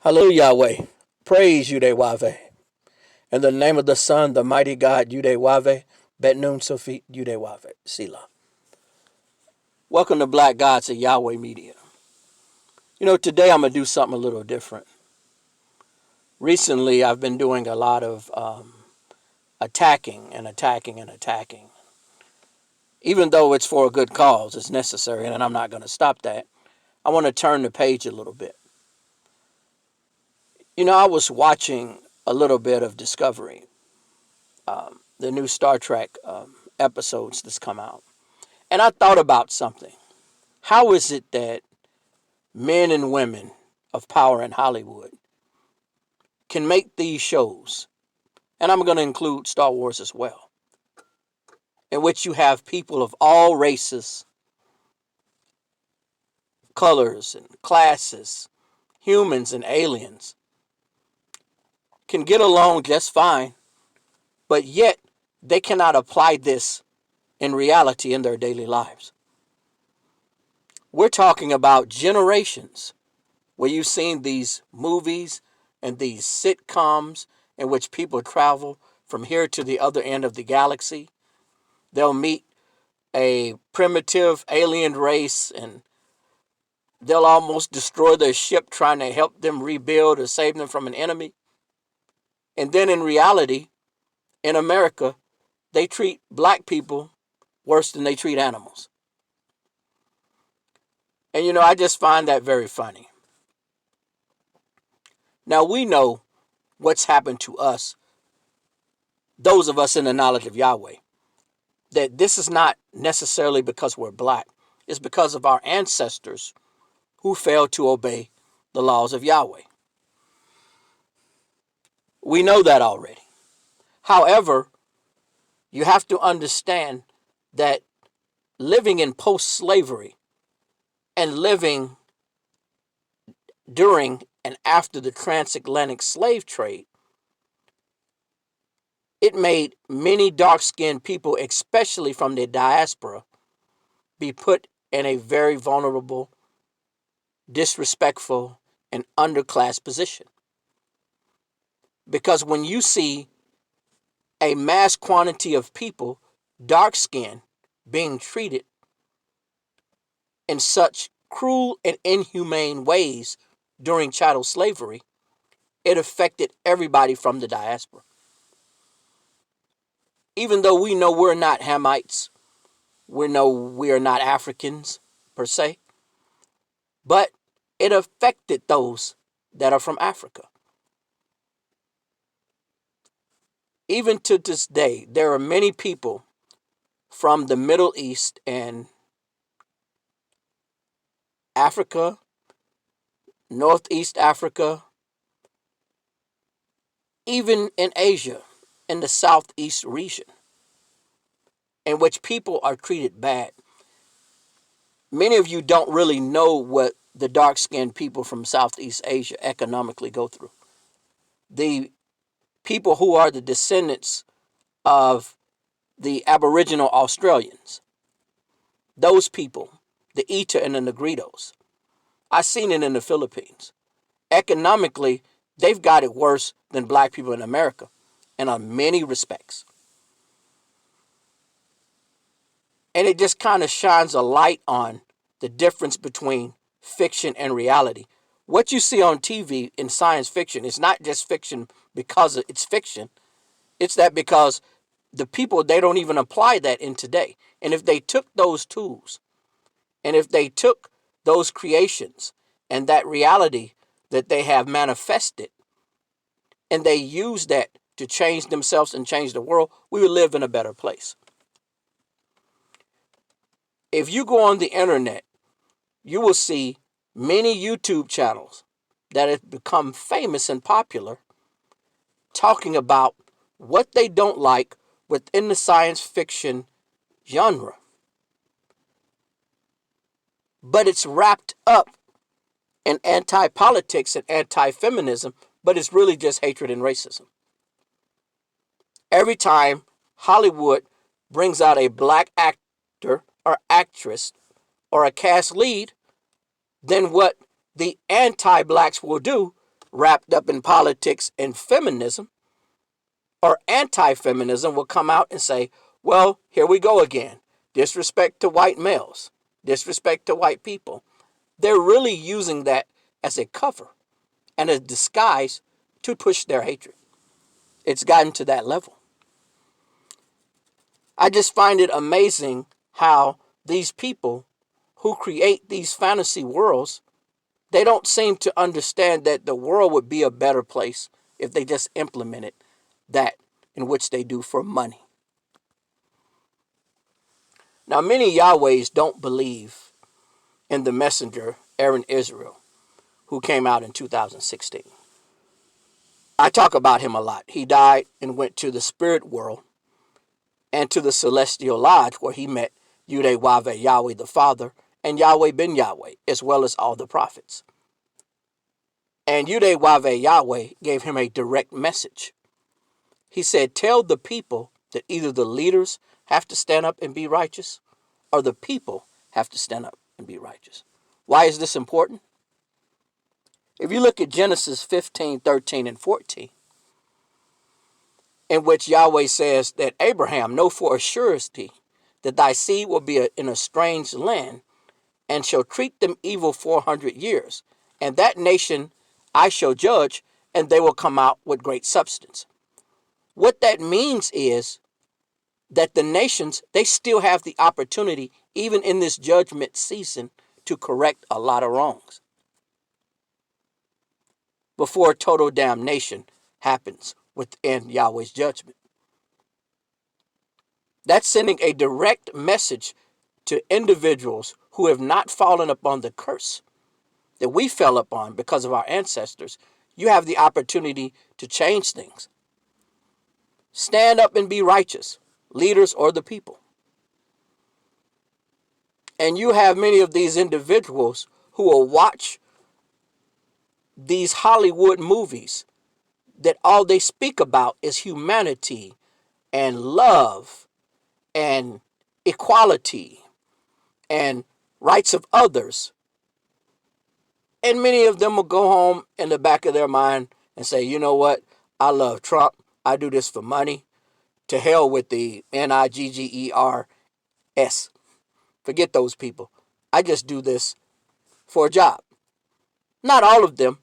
Hallelujah, Yahweh. Praise you, YAHWEH. In the name of the Son, the mighty God, YAHWEH. Bet Nun Sofit, YAHWEH. Selah. Welcome to Black Gods of Yahweh Media. Today I'm going to do something a little different. Recently, I've been doing a lot of attacking. Even though it's for a good cause, it's necessary, and I'm not going to stop that. I want to turn the page a little bit. I was watching a little bit of Discovery, the new Star Trek episodes that's come out. And I thought about something. How is it that men and women of power in Hollywood can make these shows, and I'm going to include Star Wars as well, in which you have people of all races, colors, and classes, humans and aliens, can get along just fine, but yet they cannot apply this in reality in their daily lives. We're talking about generations where you've seen these movies and these sitcoms in which people travel from here to the other end of the galaxy. They'll meet a primitive alien race and they'll almost destroy their ship trying to help them rebuild or save them from an enemy. And then in reality, in America, they treat black people worse than they treat animals. And I just find that very funny. Now we know what's happened to us, those of us in the knowledge of Yahweh, that this is not necessarily because we're black. It's because of our ancestors who failed to obey the laws of Yahweh. We know that already. However, you have to understand that living in post-slavery and living during and after the transatlantic slave trade, it made many dark-skinned people, especially from the diaspora, be put in a very vulnerable, disrespectful, and underclass position. Because when you see a mass quantity of people, dark-skinned, being treated in such cruel and inhumane ways during chattel slavery, it affected everybody from the diaspora. Even though we know we're not Hamites, we know we are not Africans per se, but it affected those that are from Africa. Even to this day, there are many people from the Middle East and Africa, Northeast Africa, even in Asia, in the Southeast region, in which people are treated bad. Many of you don't really know what the dark-skinned people from Southeast Asia economically go through. The people who are the descendants of the Aboriginal Australians, those people, the Ita and the Negritos, I've seen it in the Philippines. Economically, they've got it worse than black people in America, and on many respects. And it just kind of shines a light on the difference between fiction and reality. What you see on TV in science fiction is not just fiction because it's fiction. It's that because the people, they don't even apply that in today. And if they took those tools, and if they took those creations and that reality that they have manifested, and they use that to change themselves and change the world, we would live in a better place. If you go on the internet, you will see many YouTube channels that have become famous and popular talking about what they don't like within the science fiction genre. But it's wrapped up in anti-politics and anti-feminism, but it's really just hatred and racism. Every time Hollywood brings out a black actor or actress or a cast lead, then what the anti-blacks will do, wrapped up in politics and feminism or anti-feminism will come out and say, well, here we go again. Disrespect to white males, disrespect to white people. They're really using that as a cover and a disguise to push their hatred. It's gotten to that level. I just find it amazing how these people who create these fantasy worlds, they don't seem to understand that the world would be a better place if they just implemented that in which they do for money. Now, many Yahwehs don't believe in the messenger, Aaron Israel, who came out in 2016. I talk about him a lot. He died and went to the spirit world and to the celestial lodge where he met YAHWEH, Yahweh the Father, and Yahweh ben Yahweh, as well as all the prophets. And YAHWEH, Yahweh gave him a direct message. He said, tell the people that either the leaders have to stand up and be righteous or the people have to stand up and be righteous. Why is this important? If you look at Genesis 15, 13, and 14, in which Yahweh says that Abraham, know for a surety that thy seed will be in a strange land and shall treat them evil 400 years. And that nation I shall judge, and they will come out with great substance. What that means is that the nations, they still have the opportunity, even in this judgment season, to correct a lot of wrongs before total damnation happens within Yahweh's judgment. That's sending a direct message to individuals who have not fallen upon the curse that we fell upon because of our ancestors. You have the opportunity to change things. Stand up and be righteous, leaders or the people. And you have many of these individuals who will watch these Hollywood movies that all they speak about is humanity and love and equality and rights of others. And many of them will go home in the back of their mind and say, you know what? I love Trump. I do this for money. To hell with the NIGGERS. Forget those people. I just do this for a job. Not all of them,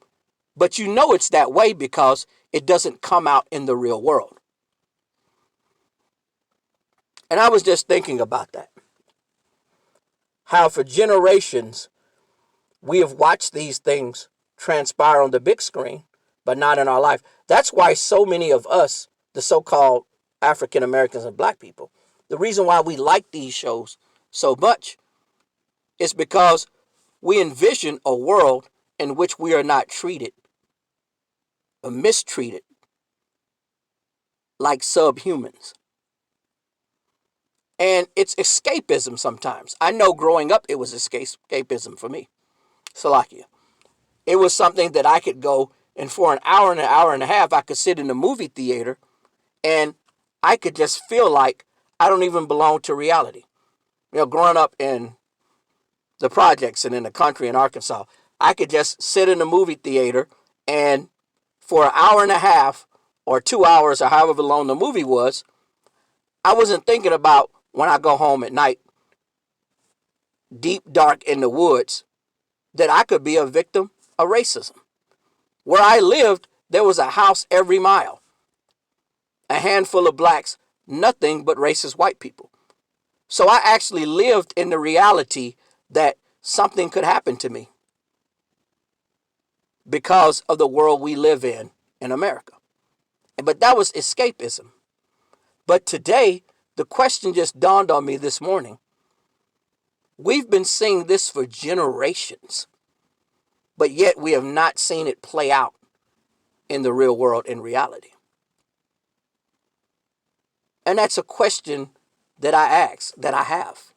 but you know it's that way because it doesn't come out in the real world. And I was just thinking about that. How for generations we have watched these things transpire on the big screen, but not in our life. That's why so many of us, the so-called African Americans and black people, the reason why we like these shows so much is because we envision a world in which we are not treated or mistreated like subhumans. And it's escapism sometimes. I know growing up it was escapism for me. Salakia. It was something that I could go and for an hour and a half, I could sit in the movie theater and I could just feel like I don't even belong to reality. You know, growing up in the projects and in the country in Arkansas, I could just sit in the movie theater and for an hour and a half or 2 hours or however long the movie was, I wasn't thinking about when I go home at night, deep, dark in the woods, that I could be a victim of racism. Where I lived, there was a house every mile. A handful of blacks, nothing but racist white people. So I actually lived in the reality that something could happen to me because of the world we live in America. But that was escapism. But today, the question just dawned on me this morning. We've been seeing this for generations, but yet we have not seen it play out in the real world in reality. And that's a question that I ask, that I have.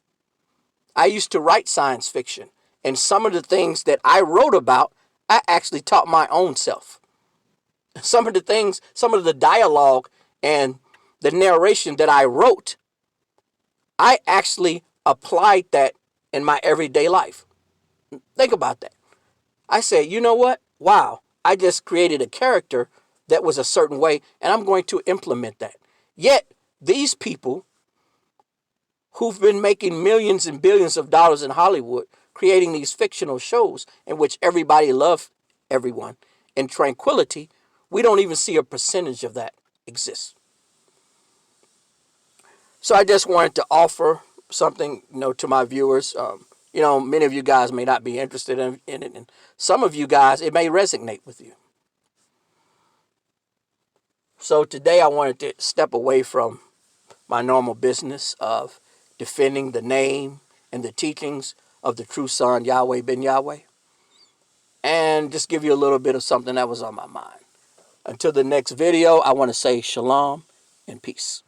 I used to write science fiction, and some of the things that I wrote about, I actually taught my own self. Some of the things, some of the dialogue and the narration that I wrote, I actually applied that in my everyday life. Think about that. I said, you know what? Wow, I just created a character that was a certain way, and I'm going to implement that. Yet, these people who've been making millions and billions of dollars in Hollywood, creating these fictional shows in which everybody loves everyone in tranquility, we don't even see a percentage of that exist. So I just wanted to offer something, to my viewers. Many of you guys may not be interested in it, and some of you guys, it may resonate with you. So today I wanted to step away from my normal business of defending the name and the teachings of the true Son, Yahweh ben Yahweh, and just give you a little bit of something that was on my mind. Until the next video, I want to say shalom and peace.